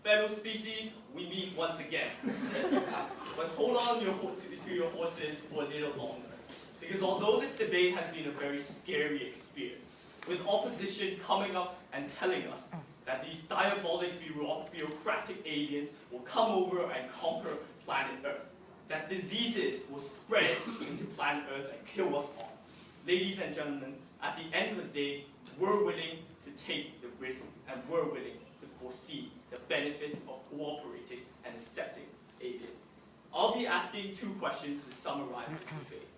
Fellow species, we meet once again. But hold on to your horses for a little longer. Because although this debate has been a very scary experience, with opposition coming up and telling us that these diabolic bureaucratic aliens will come over and conquer planet Earth, that diseases will spread into planet Earth and kill us all. Ladies and gentlemen, at the end of the day, we're willing to take the risk and we're willing to foresee the benefits of cooperating and accepting aliens. I'll be asking 2 questions to summarize this debate.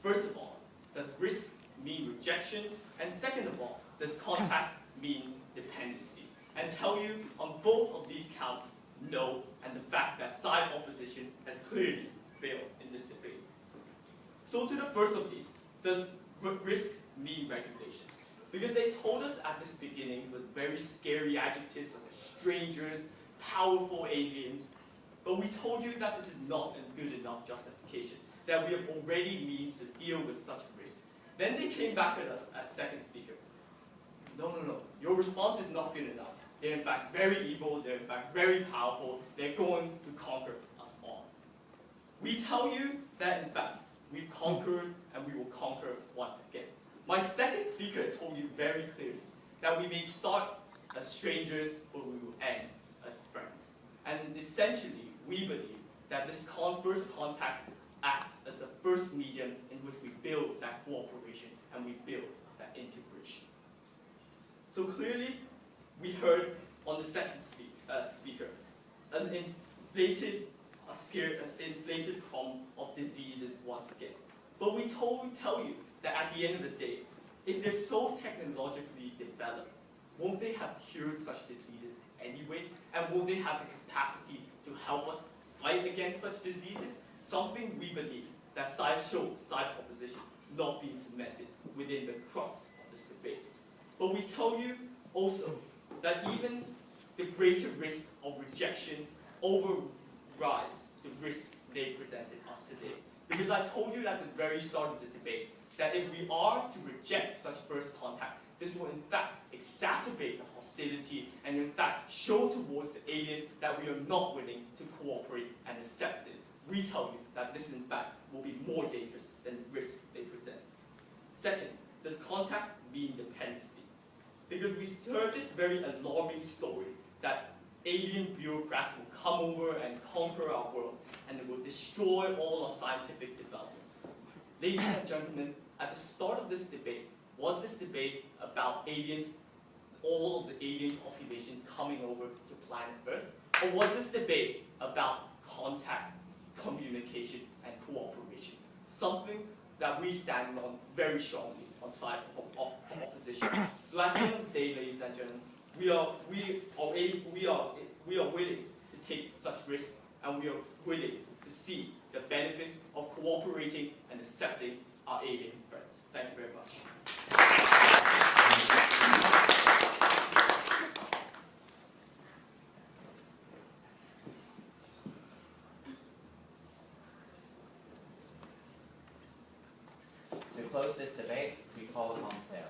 First of all, does risk mean rejection? And second of all, does contact mean dependency? And tell you on both of these counts, no, and the fact that side opposition has clearly failed in this debate. So to the first of these, does risk mean regulation? Because they told us at this beginning with very scary adjectives such as strangers, powerful aliens, but we told you that this is not a good enough justification, that we have already means to deal with such risk. Then they came back at us as second speaker. No, your response is not good enough. They're in fact very evil, they're in fact very powerful, they're going to conquer us all. We tell you that in fact, we've conquered and we will conquer once again. My second speaker told you very clearly that we may start as strangers, but we will end as friends. And essentially, we believe that this first contact acts as the first medium in which we build that cooperation and we build that integration. So clearly, we heard on the second speaker an inflated problem of diseases once again. But we tell you that at the end of the day, if they're so technologically developed, won't they have cured such diseases anyway? And won't they have the capacity to help us fight against such diseases? Something we believe that side proposition not being cemented within the crux of this debate. But we tell you also that even the greater risk of rejection overrides the risk they presented us today. Because I told you at the very start of the debate that if we are to reject such first contact, this will in fact exacerbate the hostility and in fact show towards the aliens that we are not willing to cooperate and accept it. We tell you that this in fact will be more dangerous than the risk they present. Second, does contact mean dependency? Because we heard this very alarming story that alien bureaucrats will come over and conquer our world and it will destroy all our scientific developments. Ladies and gentlemen, at the start of this debate, was this debate about aliens, all of the alien population coming over to planet Earth? Or was this debate about contact, communication, and cooperation? Something that we stand on very strongly on side of opposition. So at the end of the day, ladies and gentlemen, we are willing to take such risks, and we are willing to see the benefits of cooperating and accepting our alien friends. Thank you very much. To close this debate, we call upon Sarah.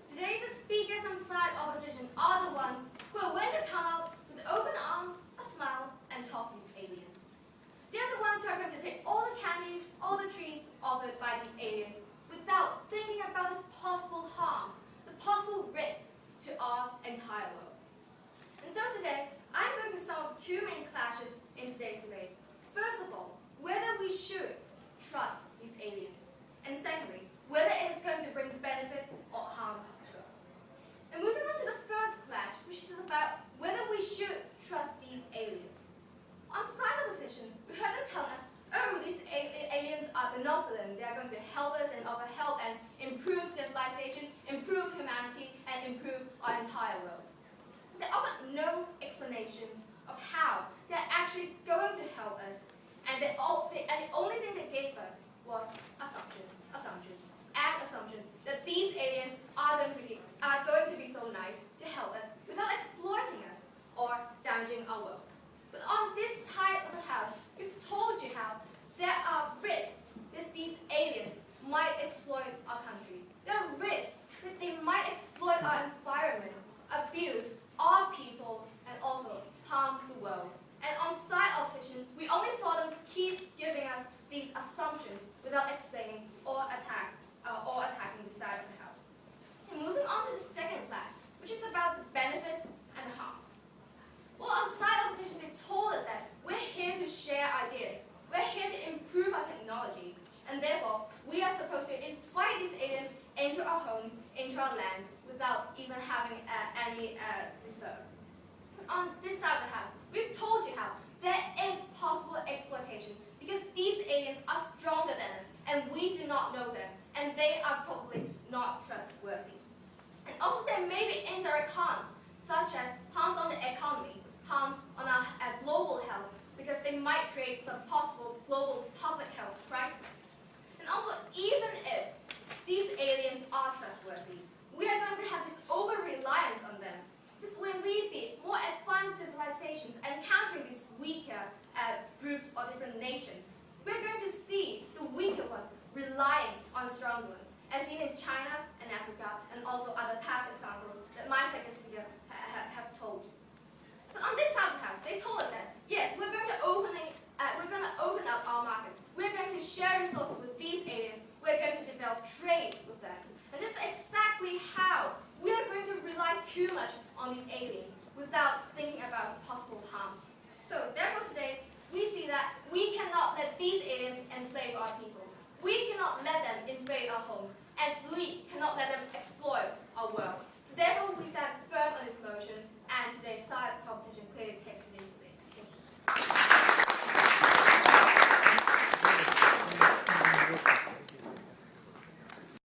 Today, the speakers on side opposition are the ones who are willing to come out with open arms, a smile, and talk to these aliens. They're the ones who are going to take all the candies, all the treats offered by these aliens without thinking about the possible harms, the possible risks to our entire world. And so today, I'm going to start with 2 main clashes in today's debate. First of all, whether we should trust these aliens. And secondly, whether it is going to bring benefits or harms to us. And moving on to the first clash, which is about whether we should trust these aliens. On side opposition, we heard them tell us, oh, these aliens are benevolent, they are going to help us and offer help and improve civilization, improve humanity, and improve our entire world. They offered no explanations of how they're actually going to help us, and the only thing they gave us was assumptions that these aliens are going to into our land without even having any reserve. On this side of the house, we've told you how there is possible exploitation because these aliens are stronger than us and we do not know them and they are probably not trustworthy. And also there may be indirect harms, such as harms on the economy, harms on our global health, because they might create some possible global public health crisis. And also, even if these aliens are trustworthy, we are going to have this over-reliance on them. This is when we see more advanced civilizations encountering these weaker groups or different nations. We're going to see the weaker ones relying on stronger ones, as seen in China and Africa, and also other past examples that my second speaker have told you. But on this side of the house, they told us that, yes, we're going to open up our market. We're going to share resources with these aliens. We're going to develop trade with them. And this is exactly how we are going to rely too much on these aliens without thinking about possible harms. So therefore today, we see that we cannot let these aliens enslave our people. We cannot let them invade our homes. And we cannot let them